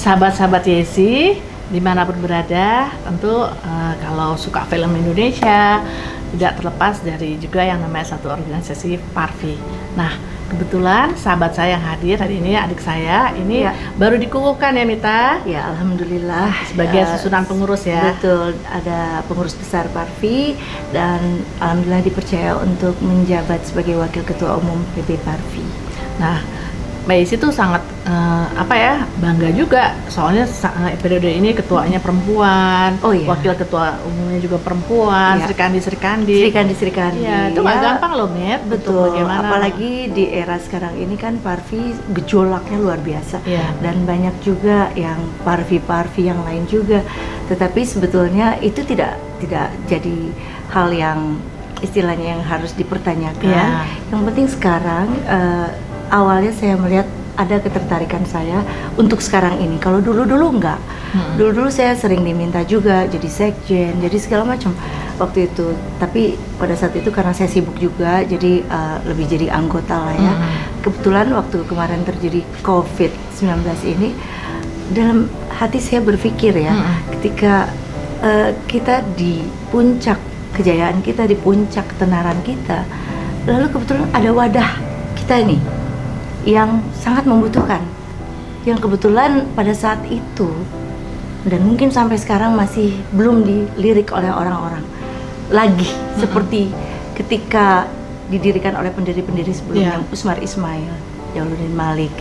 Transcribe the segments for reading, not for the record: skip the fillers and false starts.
sahabat-sahabat Yesi dimanapun berada, tentu kalau suka film Indonesia tidak terlepas dari juga yang namanya satu organisasi Parvi. Nah, kebetulan sahabat saya yang hadir hari ini, adik saya ini baru dikukuhkan ya Mita? Ya, alhamdulillah sebagai susunan pengurus ya. Betul, ada pengurus besar Parvi dan alhamdulillah dipercaya untuk menjabat sebagai wakil ketua umum PB Parvi. Nah, Mbak Yesi tuh sangat bangga juga soalnya periode ini ketuanya perempuan, wakil ketua umumnya juga perempuan, Srikandi. Ya, itu nggak gampang loh, Met. Betul. Apalagi di era sekarang ini kan Parvi gejolaknya luar biasa dan banyak juga yang Parvi yang lain juga. Tetapi sebetulnya itu tidak jadi hal yang istilahnya yang harus dipertanyakan. Yang penting sekarang awalnya saya melihat ada ketertarikan saya untuk sekarang ini. Kalau dulu enggak. Dulu saya sering diminta juga jadi sekjen, jadi segala macam waktu itu. Tapi pada saat itu karena saya sibuk juga, jadi lebih jadi anggota lah ya. Kebetulan waktu kemarin terjadi COVID-19 ini, dalam hati saya berpikir ya, ketika kita di puncak kejayaan kita, di puncak ketenaran kita, lalu kebetulan ada wadah kita nih yang sangat membutuhkan, yang kebetulan pada saat itu dan mungkin sampai sekarang masih belum dilirik oleh orang-orang lagi seperti ketika didirikan oleh pendiri-pendiri sebelumnya, Usmar Ismail, Jalaluddin Malik.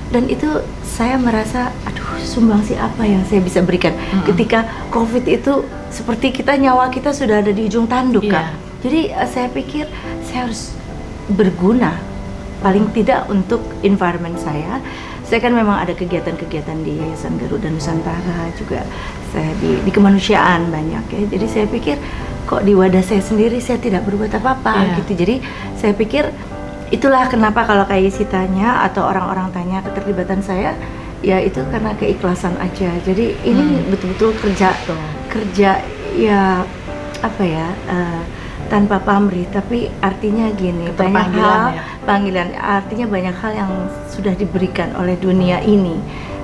Dan itu saya merasa, aduh, sumbangsi apa yang saya bisa berikan ketika COVID itu seperti nyawa kita sudah ada di ujung tanduk kan. Jadi saya pikir saya harus berguna paling tidak untuk environment saya. Saya kan memang ada kegiatan-kegiatan di Yayasan Garuda Nusantara juga, saya di kemanusiaan banyak ya. Jadi saya pikir kok di wadah saya sendiri saya tidak berbuat apa-apa gitu. Jadi saya pikir itulah kenapa kalau kayak Yesi tanya atau orang-orang tanya keterlibatan saya, ya itu karena keikhlasan aja. Jadi ini betul-betul kerja ya tanpa pamrih, tapi artinya gini, banyak hal panggilan, artinya banyak hal yang sudah diberikan oleh dunia ini.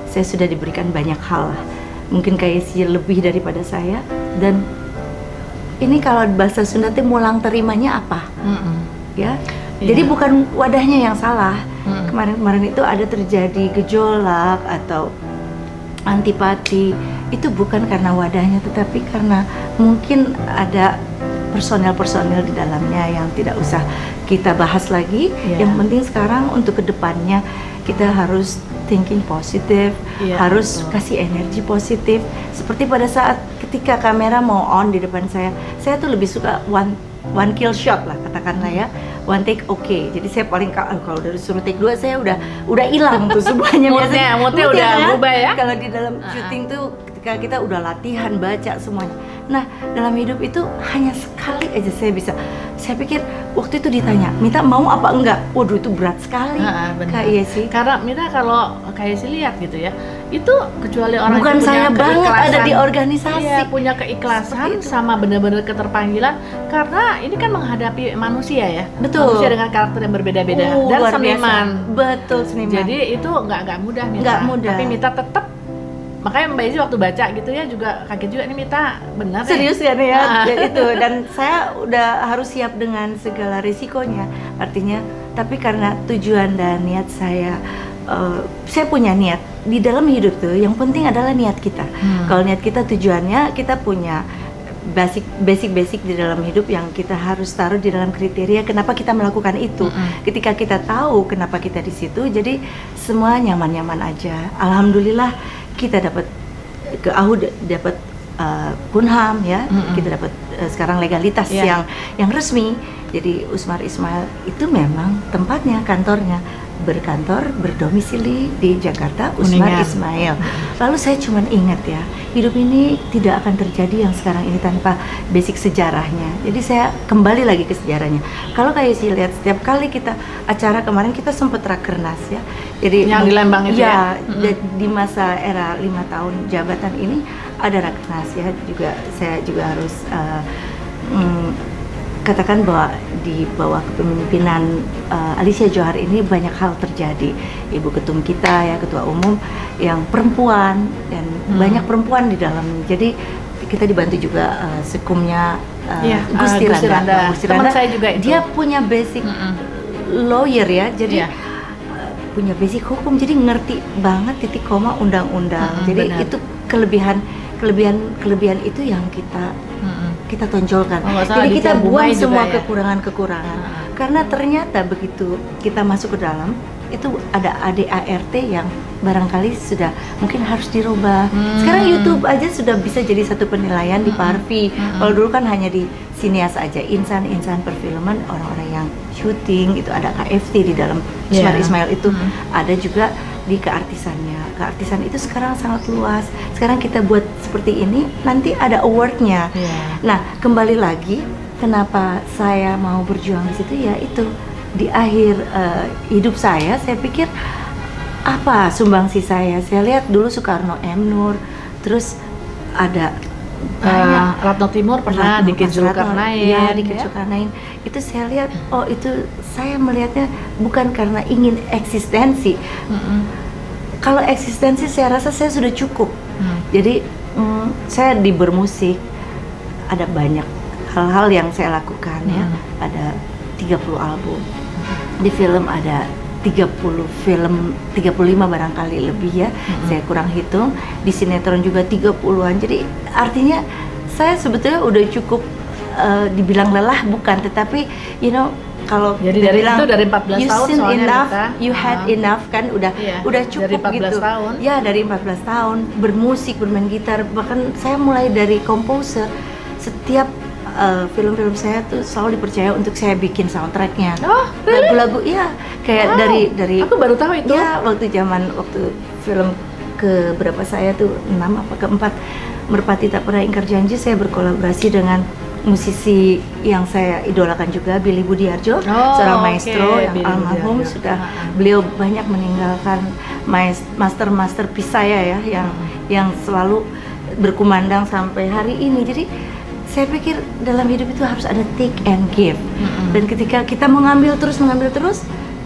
Saya sudah diberikan banyak hal, mungkin kayak sih lebih daripada saya. Dan ini kalau bahasa Sunda itu mulang terimanya apa, ya. Jadi bukan wadahnya yang salah. Kemarin itu ada terjadi gejolak atau antipati, itu bukan karena wadahnya, tetapi karena mungkin ada personel di dalamnya yang tidak usah kita bahas lagi. Yang penting sekarang untuk kedepannya kita harus thinking positif, harus kasih energi positif. Seperti pada saat ketika kamera mau on di depan saya tuh lebih suka one kill shot lah katakanlah ya, one take jadi saya paling kalau udah disuruh take 2 saya udah hilang tuh semuanya. moodnya udah berubah ya. Kalau di dalam syuting tuh ketika kita udah latihan baca semuanya. Nah, dalam hidup itu hanya sekali aja saya pikir waktu itu ditanya, Mita mau apa enggak? Waduh, itu berat sekali. Kak Yesi. Karena Mita kalau Kak Yesi lihat gitu ya, itu kecuali orang bukan yang saya banget ada di organisasi, punya keikhlasan sama benar-benar keterpanggilan, karena ini kan menghadapi manusia ya. Betul. Manusia dengan karakter yang berbeda-beda dan seniman. Betul, seniman. Jadi itu nggak mudah Mita. Nggak mudah. Tapi Mita tetap, makanya Mbak Yesi waktu baca gitu ya juga kaget juga, ini Mita benar serius ya nih ya. Itu, dan saya udah harus siap dengan segala risikonya, artinya. Tapi karena tujuan dan niat saya punya niat di dalam hidup tuh, yang penting adalah niat kita. Kalau niat kita, tujuannya kita punya basic di dalam hidup yang kita harus taruh di dalam kriteria kenapa kita melakukan itu. Ketika kita tahu kenapa kita di situ, jadi semua nyaman-nyaman aja. Alhamdulillah kita dapat dapat Kunham ya, kita dapat sekarang legalitas yang resmi. Jadi Usmar Ismail itu memang tempatnya, kantornya berdomisili di Jakarta, Usmar Ismail. Lalu saya cuma ingat ya, hidup ini tidak akan terjadi yang sekarang ini tanpa basic sejarahnya. Jadi saya kembali lagi ke sejarahnya. Kalau kayak sih lihat setiap kali kita acara, kemarin kita sempat rakernas ya. Jadi yang di Lembang itu ya. Di masa era 5 tahun jabatan ini ada rakernas ya. Saya juga harus katakan bahwa di bawah kepemimpinan Alicia Johar ini banyak hal terjadi. Ibu ketum kita ya, ketua umum yang perempuan dan banyak perempuan di dalam. Jadi kita dibantu juga sekumnya Gusti Randa. Teman saya juga itu. Dia punya basic lawyer ya, jadi punya basic hukum, jadi ngerti banget titik koma undang-undang. Jadi benar. itu kelebihan itu yang kita tonjolkan. Jadi kita buang semua kekurangan-kekurangan. Karena ternyata begitu kita masuk ke dalam, itu ada ADART yang barangkali sudah mungkin harus dirubah. Sekarang YouTube aja sudah bisa jadi satu penilaian di Parvi. Kalau dulu kan hanya di sinias aja, insan perfilman, orang-orang yang syuting itu ada KFT di dalam Ismail itu, ada juga di keartisannya. Keartisan itu sekarang sangat luas. Sekarang kita buat seperti ini, nanti ada awardnya. Nah, kembali lagi, kenapa saya mau berjuang di situ ya itu di akhir hidup saya pikir apa sumbangsi saya. Saya lihat dulu Soekarno M. Nur, terus ada Ratno Timur pernah di Zulkarnain. Ya, di Zulkarnain. Itu saya lihat, oh itu saya melihatnya bukan karena ingin eksistensi. Kalau eksistensi saya rasa saya sudah cukup. Jadi saya di bermusik ada banyak hal-hal yang saya lakukan ya. Ada 30 album. Di film ada 30 film, 35 barangkali lebih ya, saya kurang hitung. Di sinetron juga 30-an. Jadi artinya saya sebetulnya udah cukup dibilang lelah bukan, tetapi kalau jadi dari itu dari 14 tahun soalnya enough, you had enough kan udah cukup dari 14 gitu. tahun. Ya, dari 14 tahun bermusik, bermain gitar, bahkan saya mulai dari komposer. Setiap film-film saya tuh selalu dipercaya untuk saya bikin soundtracknya. Oh, really? Lagu-lagu ya, kayak dari aku baru tahu itu. Ya, waktu film ke berapa saya tuh 6 apa keempat, Merpati Tak Pernah Ingkar Janji, saya berkolaborasi dengan musisi yang saya idolakan juga, Billy Budiarjo, seorang maestro yang almarhum sudah. Beliau banyak meninggalkan master piece saya ya, yang selalu berkumandang sampai hari ini. Jadi saya pikir dalam hidup itu harus ada take and give. Dan ketika kita mengambil terus,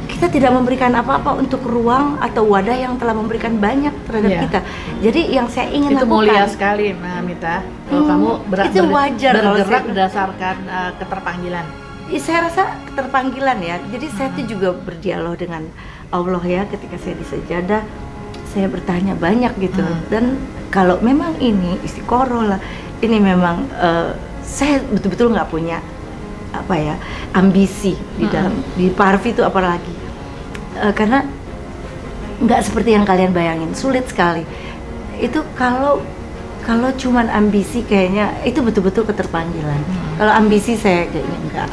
kita tidak memberikan apa-apa untuk ruang atau wadah yang telah memberikan banyak terhadap kita. Jadi yang saya ingin itu lakukan, mulia sekali, Mita. Kalau kamu itu wajar bergerak berdasarkan keterpanggilan. Saya rasa keterpanggilan ya. Jadi saya tuh juga berdialog dengan Allah ya. Ketika saya di sejadah, saya bertanya banyak gitu. Dan kalau memang ini istiqoroh lah, ini memang saya betul-betul nggak punya ambisi di dalam di Parvi itu apalagi karena nggak seperti yang kalian bayangin, sulit sekali itu. Kalau cuman ambisi kayaknya itu betul-betul keterpanggilan. Kalau ambisi saya kayaknya enggak.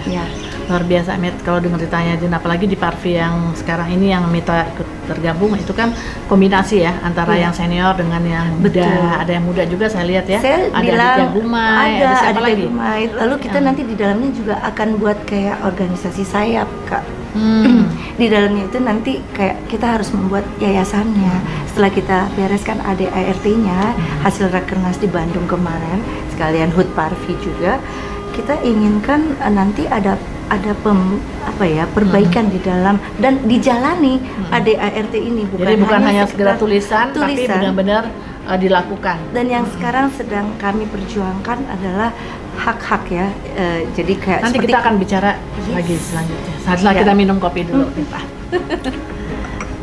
Ya. Luar biasa, Mit. Kalau dengar ditanya, dan apalagi di Parvi yang sekarang ini yang Mita ikut tergabung, itu kan kombinasi ya antara yang senior dengan yang muda. Ada yang muda juga saya lihat ya. Saya ada bilang Aditya Gumai, ada siapa lagi? Gumai. Lalu kita nanti di dalamnya juga akan buat kayak organisasi sayap, Kak. Di dalamnya itu nanti kayak kita harus membuat yayasannya. Setelah kita bereskan ADART-nya, hasil rakernas di Bandung kemarin, sekalian HUT Parvi juga, kita inginkan nanti ada perbaikan di dalam dan dijalani ADART ini, jadi bukan hanya sekedar tulisan, tapi benar-benar dilakukan. Dan yang sekarang sedang kami perjuangkan adalah hak-hak ya. Jadi kayak nanti kita akan bicara lagi selanjutnya. Setelah kita minum kopi dulu, Mita.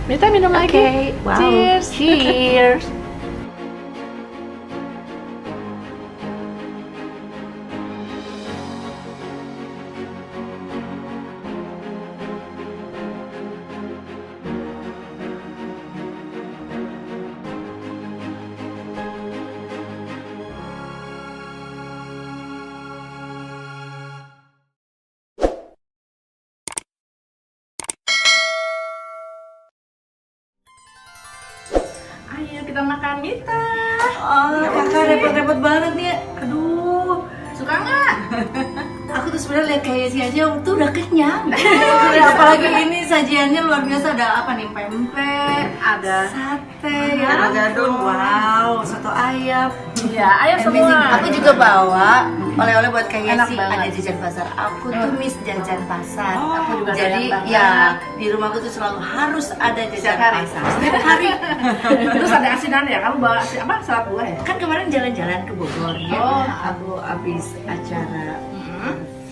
Mita minum lagi. Wow. Cheers. Ayo kita makan, Mita. Kakak repot-repot banget nih. Aduh, Suka nggak? aku tuh sebenarnya lihat kayak si aja tuh udah kenyang. Apalagi ini sajiannya luar biasa. Ada apa nih? Pempek, ada sate, ada gadung. Wow, soto ayam. Iya, ayam Amazing. semua. Aku juga bawa oleh-oleh buat Kak Enak Yesi, banget. ada jajan pasar. Aku tuh miss jajan pasar. Aku juga Jadi doyan banget. ya di rumahku tuh selalu harus ada jajan Setiap hari. pasar. Setiap hari. Terus ada asinan ya, kamu bawa apa? Salad buah ya? Kan kemarin jalan-jalan ke Bogor ya. Oh. Aku habis acara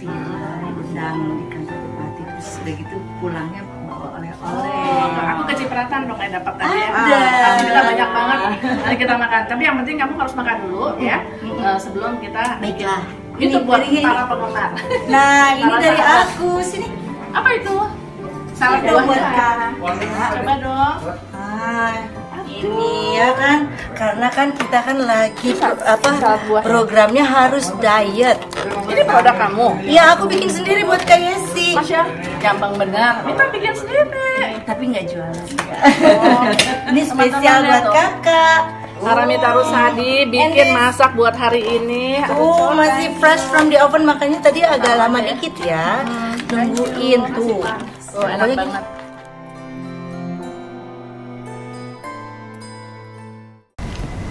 villa undang di kantor bupati, terus udah gitu pulangnya bawa oleh-oleh. Oh, aku kecipratan dong yang dapat tadi ya. Ada. Nanti kita banyak banget. Nanti kita makan. Tapi yang penting kamu harus makan dulu ya. Sebelum kita Baiklah. itu buat ini. para penggemar. Nah, ini Para dari sahabat. aku sini. Apa itu? Salad Ini buah buat ya? Kakak. Coba dong. Ah, ini ya kan, karena kan kita kan lagi salad buah. programnya harus diet. Ini produk kamu. Ya aku bikin sendiri buat Kak Yesi. Masya, gampang benar. Kita bikin sendiri. Tapi nggak jualan. Oh, Ini spesial teman-teman buat tuh. kakak. Aramita Rusadi bikin masak buat hari ini. Tuh masih fresh from the oven, makanya tadi agak lama dikit ya. Nungguin tuh. Oh, enak Pokoknya banget.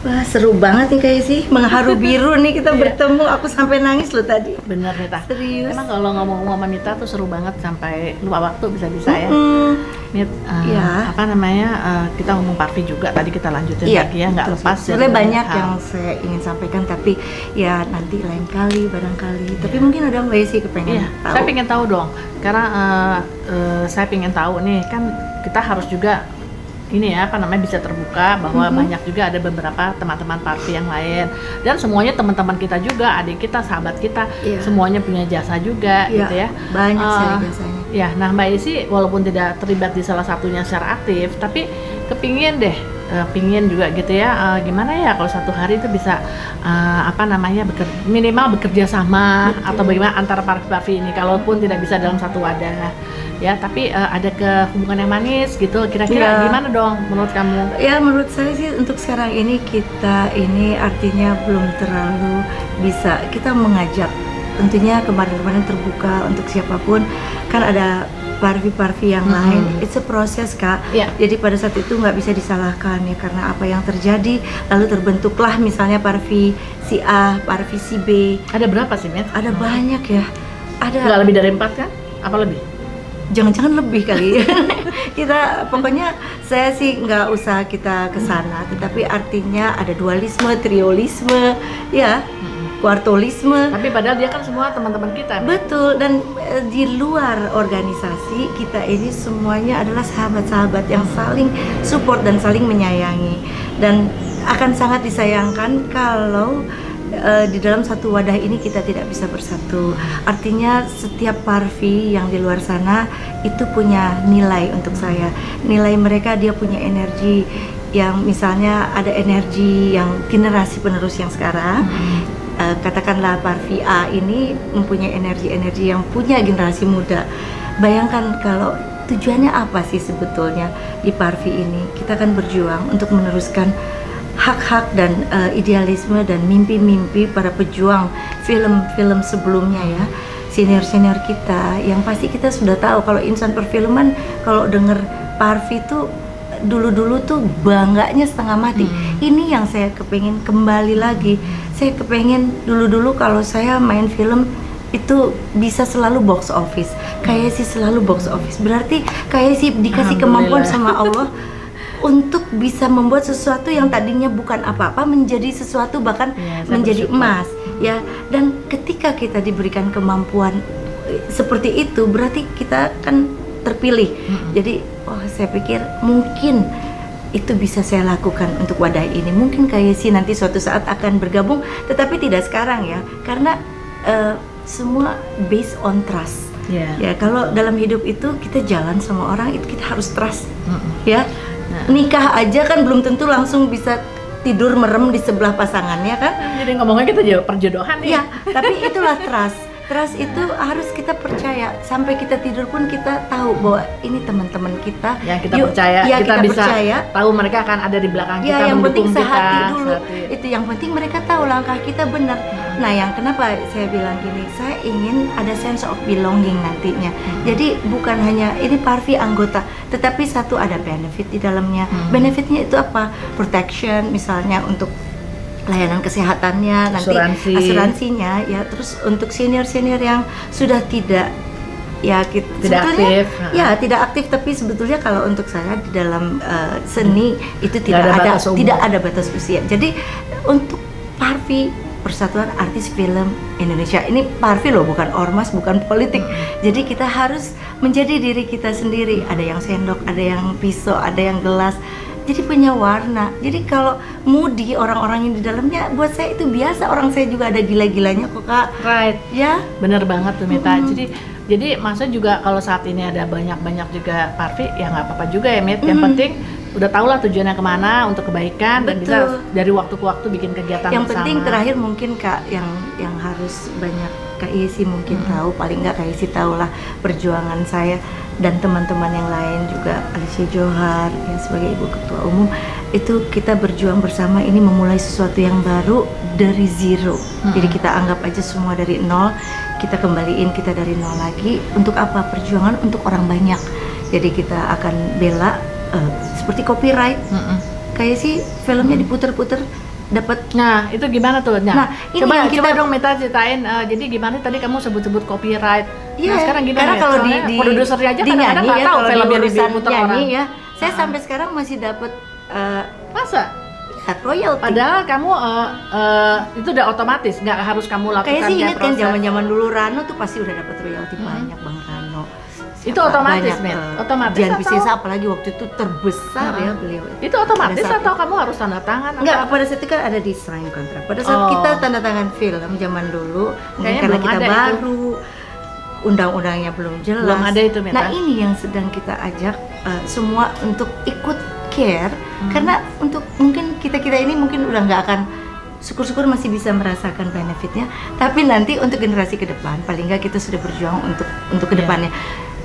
Wah seru banget nih Kak Yesi, mengharu biru nih kita bertemu. Aku sampai nangis loh tadi. Bener Mita. Serius. Emang kalau ngomong sama Mita tuh seru banget sampai lupa waktu bisa-bisa ya. Mit, Iya. apa namanya? Kita ngomong Parvi juga tadi kita lanjutin Iya, lagi ya, nggak betul. lepas. Sebenarnya dari banyak hal. yang saya ingin sampaikan, tapi ya nanti lain kali barangkali. Tapi mungkin ada Mbak Yesi kepengen Iya, tahu. saya pengen tahu dong, karena saya pengen tahu nih kan kita harus juga ini ya apa namanya bisa terbuka bahwa banyak juga ada beberapa teman-teman Parvi yang lain dan semuanya teman-teman kita juga, adik kita, sahabat kita, Iya. semuanya punya jasa juga Iya, gitu ya. banyak sekali jasanya. Ya, nah Mbak Isi walaupun tidak terlibat di salah satunya secara aktif, tapi kepingin deh, pingin juga gitu ya. Gimana ya kalau satu hari itu bisa apa namanya minimal bekerja sama atau bagaimana antara Parvi ini, kalaupun tidak bisa dalam satu wadah, ya. Tapi ada hubungan yang manis gitu. Kira-kira Iya. gimana dong menurut kamu? Ya menurut saya sih untuk sekarang ini kita ini artinya belum terlalu bisa kita mengajak. Tentunya kemarin-kemarin terbuka untuk siapapun, kan ada Parvi-Parvi yang lain. It's a proses Kak. Iya. Jadi pada saat itu nggak bisa disalahkan ya karena apa yang terjadi. Lalu terbentuklah misalnya Parvi si A, Parvi si B. Ada berapa sih, Mit? Ada banyak ya. Nggak Ada lebih dari 4 kan? Apa lebih? jangan-jangan lebih kali. Kita pokoknya saya sih nggak usah kita ke sana, tetapi artinya ada dualisme, triolisme, ya, kuartolisme. Tapi padahal dia kan semua teman-teman kita. Mit. Betul, dan di luar organisasi kita ini semuanya adalah sahabat-sahabat yang saling support dan saling menyayangi, dan akan sangat disayangkan kalau di dalam satu wadah ini kita tidak bisa bersatu. Artinya setiap Parvi yang di luar sana itu punya nilai untuk saya. Nilai mereka, dia punya energi yang misalnya ada energi yang generasi penerus yang sekarang. Katakanlah Parvi A ini mempunyai energi-energi yang punya generasi muda. Bayangkan kalau tujuannya apa sih sebetulnya di Parvi ini? Kita akan berjuang untuk meneruskan hak-hak dan idealisme dan mimpi-mimpi para pejuang film-film sebelumnya ya, senior-senior kita yang pasti kita sudah tahu kalau insan perfilman kalau denger Parvi itu dulu-dulu tuh bangganya setengah mati. Ini yang saya kepengen kembali lagi. Saya kepengen dulu-dulu kalau saya main film itu bisa selalu box office, kayak sih selalu box office, berarti kayak sih dikasih kemampuan sama Allah untuk bisa membuat sesuatu yang tadinya bukan apa-apa menjadi sesuatu bahkan Ya, saya menjadi bersyukur. emas ya. Dan ketika kita diberikan kemampuan seperti itu berarti kita kan terpilih. Jadi saya pikir mungkin itu bisa saya lakukan untuk wadah ini. Mungkin kayak sih nanti suatu saat akan bergabung, tetapi tidak sekarang ya, karena semua based on trust. Ya kalau dalam hidup itu kita jalan sama orang itu kita harus trust ya. Nikah aja kan belum tentu langsung bisa tidur merem di sebelah pasangannya kan. Jadi ngomongnya kita juga perjodohan nih. Iya, tapi itulah trust. Trust itu harus kita percaya sampai kita tidur pun kita tahu bahwa ini teman-teman kita Yang kita percaya, ya, kita bisa percaya. tahu mereka akan ada di belakang kita, Ya, yang penting mendukung kita. sehati dulu. Sehati. Itu yang penting mereka tahu langkah kita benar. Nah, yang kenapa saya bilang gini, saya ingin ada sense of belonging nantinya. Jadi bukan hanya ini Parvi anggota, tetapi satu ada benefit di dalamnya. Benefitnya itu apa? Protection misalnya untuk layanan kesehatannya, nanti asuransinya ya. Terus untuk senior yang sudah tidak tidak aktif, tidak aktif, tapi sebetulnya kalau untuk saya di dalam seni itu tidak ada batas usia. Jadi untuk Parvi, Persatuan Artis Film Indonesia, ini Parvi loh, bukan ormas, bukan politik. Jadi kita harus menjadi diri kita sendiri. Ada yang sendok, ada yang pisau, ada yang gelas. Jadi punya warna. Jadi kalau moody orang-orang yang di dalamnya, buat saya itu biasa. Orang saya juga ada gila-gilanya kok, Kak. Right. Ya. Bener banget tuh, Mita. Jadi maksudnya juga kalau saat ini ada banyak juga Parvi, ya nggak apa-apa juga ya, Mit. Yang penting udah tau lah tujuannya kemana, untuk kebaikan. Dan bisa dari waktu ke waktu bikin kegiatan yang bersama. Penting terakhir mungkin Kak, yang harus banyak Kak Yesi mungkin tahu, paling nggak Kak Yesi tahu lah perjuangan saya dan teman-teman yang lain juga, Alicia Johar ya sebagai Ibu Ketua Umum, itu kita berjuang bersama ini memulai sesuatu yang baru dari zero. Jadi kita anggap aja semua dari nol, kita kembaliin kita dari nol lagi. Untuk apa? Perjuangan untuk orang banyak. Jadi kita akan bela seperti copyright. Kayak sih filmnya diputer-puter dapat. Nah, itu gimana tuh? Nah coba dong Mita ceritain. Jadi gimana tadi kamu sebut-sebut copyright? Iya. Nah, sekarang gimana? Karena kalau di produsernya aja kadang-kadang nggak tahu film yang diputer orang. Ya, saya sampai sekarang masih dapat masa? Royalty. Padahal kamu itu udah otomatis, nggak harus kamu lakukan. Kayak sih inget kan zaman-zaman dulu Rano tuh pasti udah dapat royalty banyak, Bang Rano. Itu otomatis, Met? Otomatis Dian Piscesa apalagi waktu itu terbesar ya beliau. Itu otomatis atau kamu harus tanda tangan? Enggak, pada saat itu kan ada desain kontrak. Pada saat kita tanda tangan film zaman dulu, mungkin karena kita baru, undang-undangnya belum jelas. Belum ada itu, Meta. Nah ini yang sedang kita ajak semua untuk ikut care, karena untuk mungkin kita ini mungkin udah nggak akan, syukur-syukur masih bisa merasakan benefitnya, tapi nanti untuk generasi ke depan paling nggak kita sudah berjuang untuk ke depannya.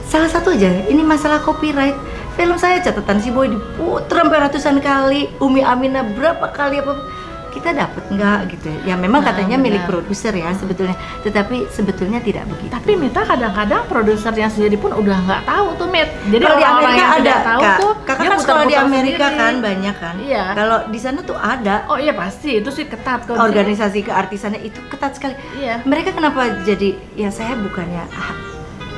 Salah satu aja, ini masalah copyright. Film saya Catatan Si Boy diputer sampai ratusan kali, Umi Amina berapa kali apa, kita dapat nggak gitu ya. Memang katanya milik produser ya sebetulnya, tetapi sebetulnya tidak begitu. Tapi Mita kadang-kadang produsernya sendiri pun udah nggak tahu tuh, Mit. Jadi kalau di Amerika yang ada, tahu Kak, tuh, Kakak kan sekolah di Amerika sendiri. Kan banyak kan. Iya. Kalau di sana tuh ada. Oh iya pasti, itu sih ketat kok. Organisasi keartisannya itu ketat sekali. Iya. Mereka kenapa jadi, ya saya bukannya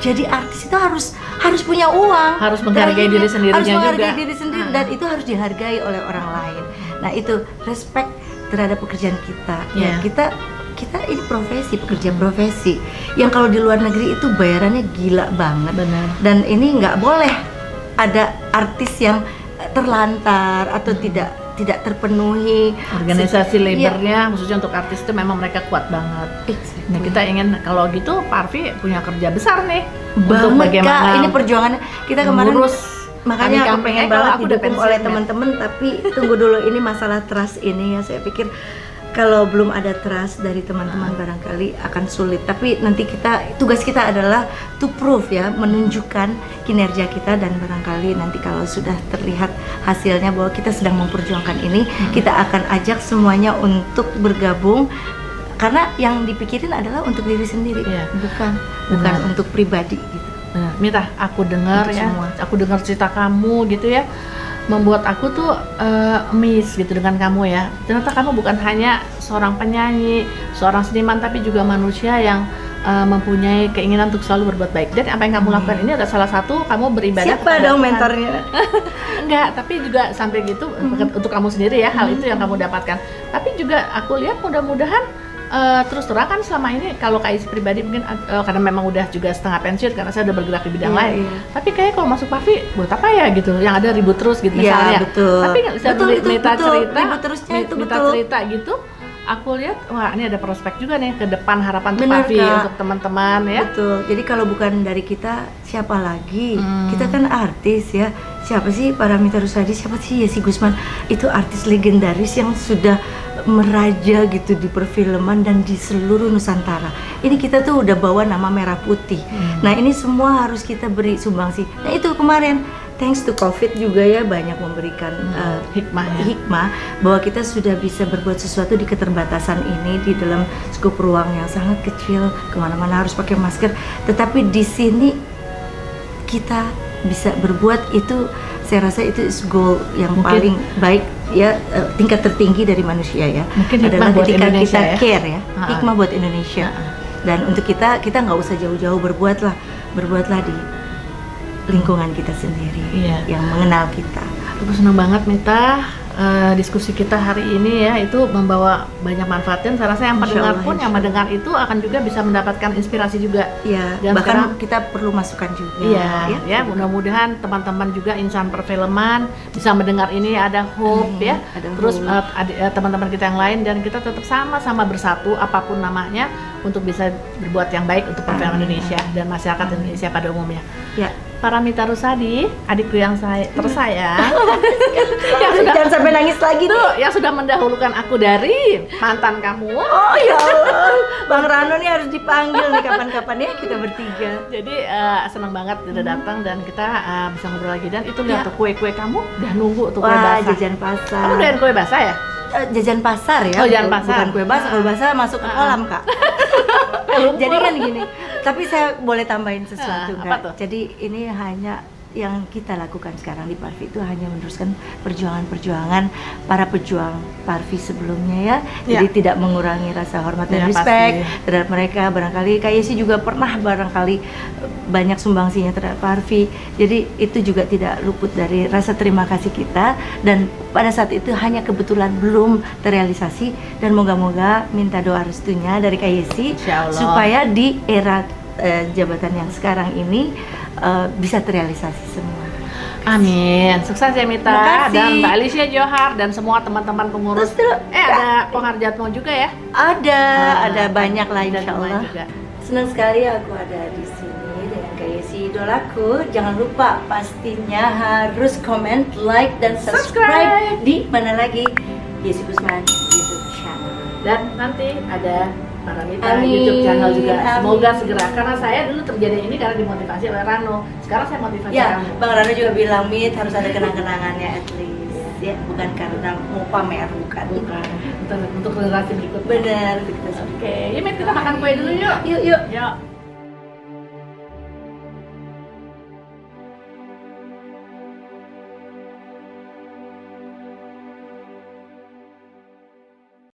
jadi artis itu harus punya uang, harus menghargai diri sendirinya juga. Harus menghargai diri sendiri dan itu harus dihargai oleh orang lain. Nah itu respect terhadap pekerjaan kita. Ya kita ini profesi, pekerja profesi yang kalau di luar negeri itu bayarannya gila banget. Benar. Dan ini nggak boleh ada artis yang terlantar atau tidak terpenuhi. Organisasi labornya khususnya untuk artis itu memang mereka kuat banget. Nah kita ingin kalau gitu Parvi punya kerja besar nih untuk bagaimana Kak, ini perjuangan kita kemarin makanya aku pengen banget didukung oleh teman-teman, tapi tunggu dulu, ini masalah trust ini ya, saya pikir kalau belum ada trust dari teman-teman barangkali akan sulit. Tapi nanti tugas kita adalah to prove ya, menunjukkan kinerja kita, dan barangkali nanti kalau sudah terlihat hasilnya bahwa kita sedang memperjuangkan ini, kita akan ajak semuanya untuk bergabung. Karena yang dipikirin adalah untuk diri sendiri, bukan untuk pribadi gitu. Benar. Mita, aku dengar aku dengar cerita kamu gitu ya, membuat aku tuh amazed gitu dengan kamu ya. Ternyata kamu bukan hanya seorang penyanyi, seorang seniman, tapi juga manusia yang mempunyai keinginan untuk selalu berbuat baik. Dan apa yang kamu lakukan ini adalah salah satu, kamu beribadah. Siapa dong mentornya? Enggak, tapi juga sampai gitu untuk kamu sendiri ya, hal itu yang kamu dapatkan. Tapi juga aku lihat mudah-mudahan terus terang kan selama ini kalau Kak Isi pribadi mungkin karena memang udah juga setengah pensiun karena saya udah bergerak di bidang lain. Tapi kayak kalau masuk Parvi buat apa ya gitu, yang ada ribut terus gitu misalnya. Betul. Tapi Mita cerita cerita gitu, aku lihat wah ini ada prospek juga nih ke depan, harapan untuk Parvi untuk teman-teman ya. Betul. Jadi kalau bukan dari kita siapa lagi? Kita kan artis ya. Siapa sih Paramitha Rusady? Siapa sih Yesi Gusman? Itu artis legendaris yang sudah meraja gitu di perfilman dan di seluruh Nusantara. Ini kita tuh udah bawa nama merah putih. Nah ini semua harus kita beri sumbangsi. Nah itu kemarin thanks to COVID juga ya, banyak memberikan hikmah bahwa kita sudah bisa berbuat sesuatu di keterbatasan ini, di dalam skup ruang yang sangat kecil, kemana-mana harus pakai masker. Tetapi di sini kita bisa berbuat itu, saya rasa itu is goal yang Mungkin- paling baik ya, tingkat tertinggi dari manusia ya. Mungkin hikmah adalah buat ketika Indonesia kita ya. care ya, Ha-ha. hikmah buat Indonesia. Dan untuk kita nggak usah jauh-jauh, berbuatlah di lingkungan kita sendiri Iya. yang mengenal kita. Aku senang banget Mita, diskusi kita hari ini ya, itu membawa banyak manfaatnya. Saya rasa yang Insya pendengar Allah, pun, insya yang mendengar itu akan juga bisa mendapatkan inspirasi juga. Ya, Dan bahkan sekarang- kita perlu masukan juga. Iya, ya, mudah-mudahan teman-teman juga insan perfilman bisa mendengar ini, ada hope ya. ada Terus hope. teman-teman kita yang lain, dan kita tetap sama-sama bersatu apapun namanya untuk bisa berbuat yang baik untuk perfilman Indonesia dan masyarakat Indonesia pada umumnya. Ya. Paramita Rusady, adikku yang tersayang, yang sudah Jangan sampai nangis lagi tuh, tuh. yang sudah mendahulukan aku dari mantan kamu. Oh ya Allah, Bang Rano nih harus dipanggil nih kapan-kapan ya, kita bertiga. Jadi senang banget udah datang dan kita bisa ngobrol lagi. Dan itu lihat Ya. tuh kue-kue kamu udah nunggu tuh, kue Wah, basah. jajan pasar. Kamu doyan kue basah ya? Jajan pasar ya. Oh, jajan pasar. Bukan kue basah. Kue basah masuk ke kolam, Kak. Jadi kan gini. Tapi saya boleh tambahin sesuatu, apa Kak. tuh? Jadi ini hanya yang kita lakukan sekarang di Parvi itu hanya meneruskan perjuangan-perjuangan para pejuang Parvi sebelumnya ya. Jadi Ya. tidak mengurangi rasa hormat dan Ya, respect pasti. terhadap mereka. Barangkali Kak Yesi juga pernah barangkali banyak sumbangsinya terhadap Parvi. Jadi itu juga tidak luput dari rasa terima kasih kita, dan pada saat itu hanya kebetulan belum terrealisasi, dan moga-moga minta doa restunya dari Kak Yesi Insya Allah. supaya di era jabatan yang sekarang ini bisa terrealisasi semua. Amin. Sukses ya Mita. Makasih. Dan Mbak Alicia Johar dan semua teman-teman pengurus. Terus, Ada Kohar Jatmo juga ya? Ada banyak lah Dan insya yang lain Allah. juga. Senang sekali aku ada di sini dengan Kak Yesi idolaku. Jangan lupa pastinya harus comment, like, dan subscribe di mana lagi? Yesi Kusman YouTube channel. Dan nanti ada Paramita Amin, YouTube channel juga. amin. Semoga segera. Karena saya dulu terjadi ini karena dimotivasi oleh Rano. Sekarang saya motivasi Ya, kamu. Bang Rano juga bilang Mit harus ada kenang-kenangannya at least. Ya, bukan karena mau pamer, bukan. Bukan. Untuk generasi berikutnya. Benar, kita Oke, yuk Mit, kita makan kue dulu yuk. Yuk, yuk. Yuk.